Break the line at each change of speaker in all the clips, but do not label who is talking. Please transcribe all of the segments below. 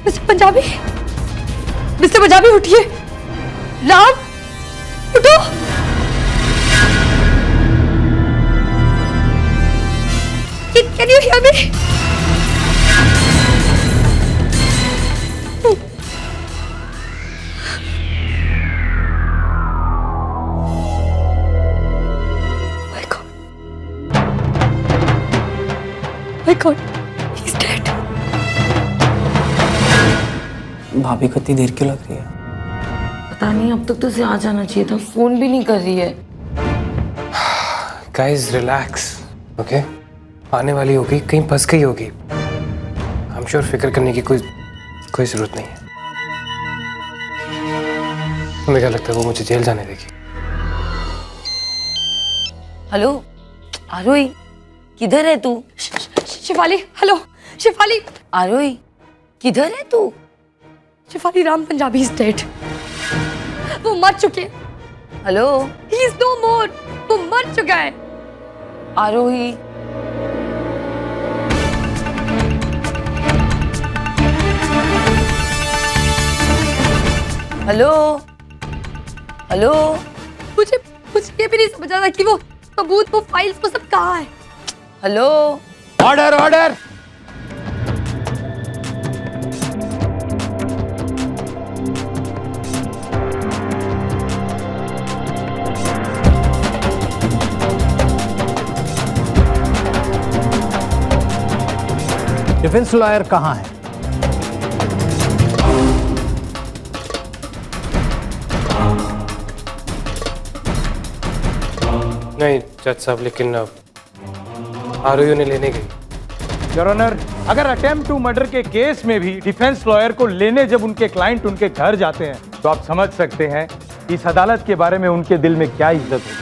Punjabi, mister Punjabi उठिए। राम उठो। Can you hear me? My God. My God. He's dead.
भाभी को इतनी देर क्यों लग रही है?
पता नहीं, अब तक तो उसे आ जाना चाहिए था, फोन भी नहीं कर रही है।
Guys, relax, okay? आने वाली होगी, कहीं फंस गई होगी। I'm sure फिक्र करने की कोई जरूरत नहीं है। तुम्हें क्या लगता है वो मुझे जेल जाने देगी?
हेलो आरोही, किधर है तू?
शिफाली, हेलो शिफाली।
आरोही, किधर है तू?
Shifali, Ram Punjabi is dead. वो मर चुके।
Hello,
he is no more. वो मर चुका है।
Arohi, hello hello.
मुझे ये भी नहीं समझ आ रहा कि वो सबूत, वो फाइल्स, वो सब कहाँ है।
Hello.
Order order. Defence lawyer कहाँ है?
नहीं जज साहब, लेकिन आरोही ने लेने गई।
योर ऑनर, अगर अटेम्प्ट टू मर्डर के केस में भी डिफेंस लॉयर को लेने जब उनके क्लाइंट उनके घर जाते हैं तो आप समझ सकते हैं इस अदालत के बारे में उनके दिल में क्या इज्जत होगी।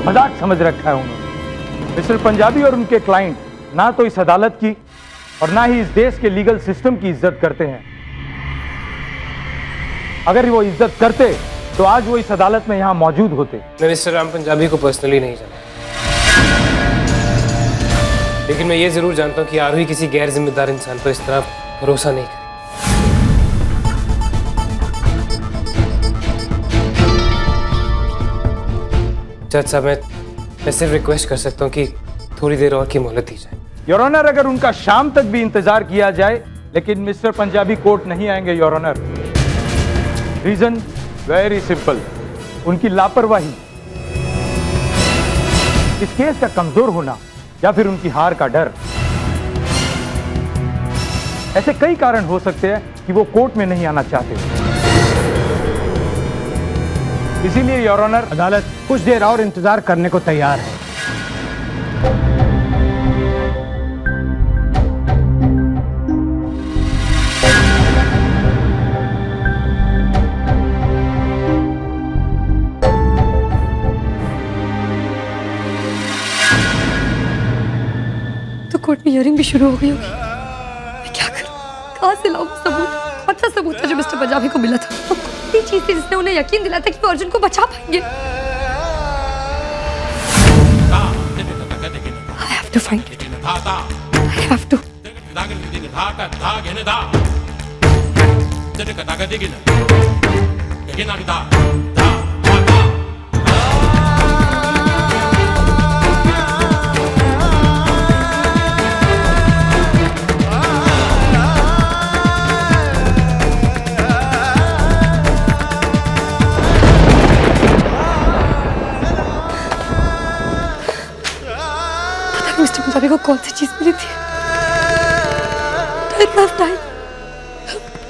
मजाक समझ रखा है उन्होंने। मिस्टर पंजाबी और उनके क्लाइंट ना तो इस अदालत की और ना ही इस देश के लीगल सिस्टम की इज्जत करते हैं। अगर वो इज्जत करते तो आज वो इस अदालत में यहां मौजूद होते।
मैं मिस्टर राम पंजाबी को पर्सनली नहीं जानता, लेकिन मैं ये जरूर जानता हूँ कि आरोही किसी गैर जिम्मेदार इंसान पर इस तरह भरोसा नहीं करे। जज साहब, मैं सिर्फ रिक्वेस्ट कर सकता हूँ कि थोड़ी देर और की मोहलत दी जाए।
योर ऑनर, अगर उनका शाम तक भी इंतजार किया जाए, लेकिन मिस्टर पंजाबी कोर्ट नहीं आएंगे your honour. Reason very simple, उनकी लापरवाही, इस केस का कमजोर होना या फिर उनकी हार का डर। ऐसे कई कारण हो सकते हैं कि वो कोर्ट में नहीं आना चाहते। इसीलिए योर ऑनर, अदालत कुछ देर और इंतजार करने को तैयार है।
तो कोर्ट में हियरिंग भी शुरू हो गई होगी। मैं क्या करूं? कहां से लाऊं सबूत? कौन सा सबूत था जो मिस्टर पंजाबी को मिला था? ये चीज थी जिसने उन्हें यकीन दिलाया था कि वो अर्जुन को बचा पाएंगे। I have to find it. I have to. Mister Punjabi को कौन सी चीज मिली थी? टाइम।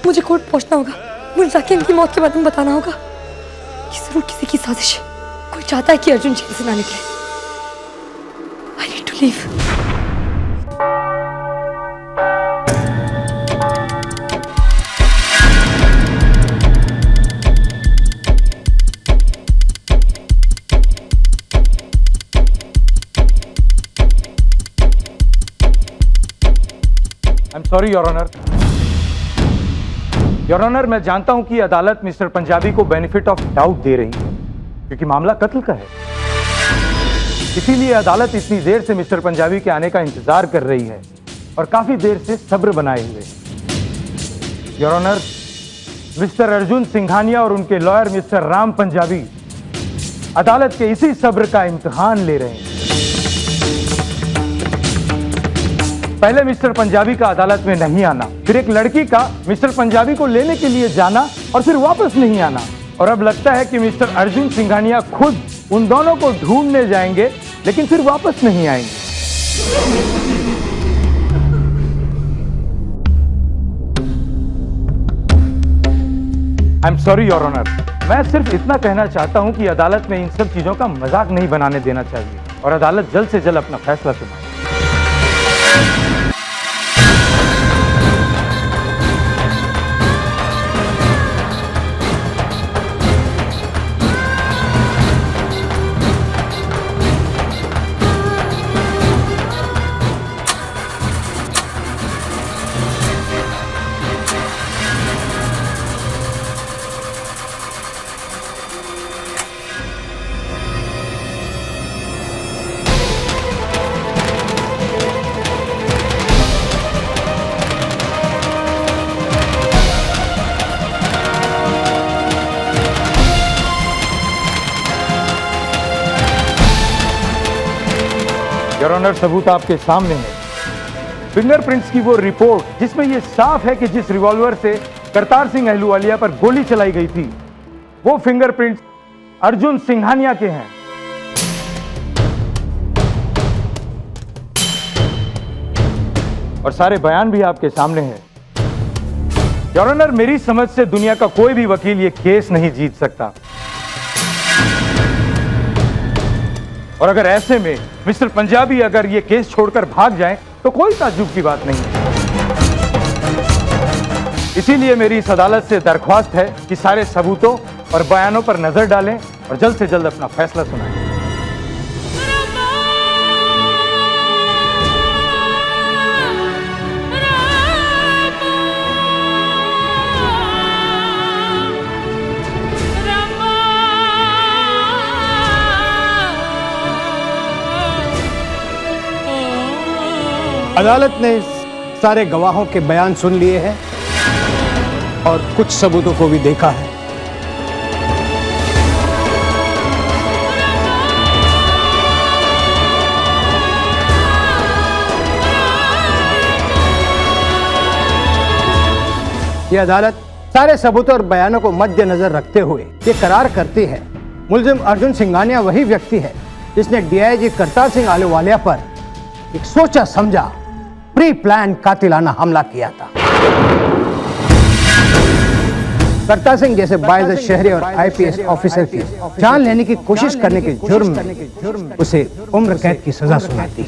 मुझे कोर्ट पहुंचना होगा। मुझे जाके इनकी मौत के बारे में बताना होगा। ये जरूर किसी की साजिश है। कोई चाहता है कि अर्जुन जेल से ना निकले। I need to leave.
I'm sorry, Your Honor. Your Honor, मैं जानता हूं कि अदालत मिस्टर पंजाबी को बेनिफिट ऑफ डाउट दे रही है क्योंकि मामला कत्ल का है। इसीलिए अदालत इतनी देर से मिस्टर पंजाबी के आने का इंतजार कर रही है और काफी देर से सब्र बनाए हुए। Your honour, mister Arjun Singhania और उनके लॉयर मिस्टर राम पंजाबी अदालत के इसी सब्र का इम्तिहान ले रहे हैं। पहले मिस्टर पंजाबी का अदालत में नहीं आना, फिर एक लड़की का मिस्टर पंजाबी को लेने के लिए जाना और फिर वापस नहीं आना, और अब लगता है कि मिस्टर अर्जुन सिंघानिया खुद उन दोनों को ढूंढने जाएंगे लेकिन फिर वापस नहीं आएंगे। I am sorry your honour, मैं सिर्फ इतना कहना चाहता हूं कि अदालत में इन सब चीजों का मजाक नहीं बनाने देना चाहिए और अदालत जल्द से जल्द अपना फैसला सुनाए। योर ऑनर, सबूत आपके सामने है। फिंगरप्रिंट्स की वो रिपोर्ट जिसमें यह साफ है कि जिस रिवॉल्वर से करतार सिंह अहलूवालिया पर गोली चलाई गई थी वो फिंगरप्रिंट्स अर्जुन सिंघानिया के हैं। और सारे बयान भी आपके सामने हैं। योर ऑनर, मेरी समझ से दुनिया का कोई भी वकील ये केस नहीं जीत सकता, और अगर ऐसे में मिस्टर पंजाबी अगर ये केस छोड़कर भाग जाएं तो कोई ताज्जुब की बात नहीं है। इसीलिए मेरी इस अदालत से दरख्वास्त है कि सारे सबूतों और बयानों पर नजर डालें और जल्द से जल्द अपना फैसला सुनाएं।
अदालत ने सारे गवाहों के बयान सुन लिए हैं और कुछ सबूतों को भी देखा है। यह अदालत सारे सबूतों और बयानों को मद्देनजर रखते हुए ये करार करती है मुलजिम अर्जुन सिंघानिया वही व्यक्ति है जिसने डीआईजी करतार सिंह अहलूवालिया पर एक सोचा समझा प्री प्लान कातिलाना हमला किया था। करतार सिंह जैसे बाइज़ शहरी और आईपीएस ऑफिसर की जान लेने की कोशिश करने के जुर्म में उसे उम्र कैद की सजा सुनाई थी।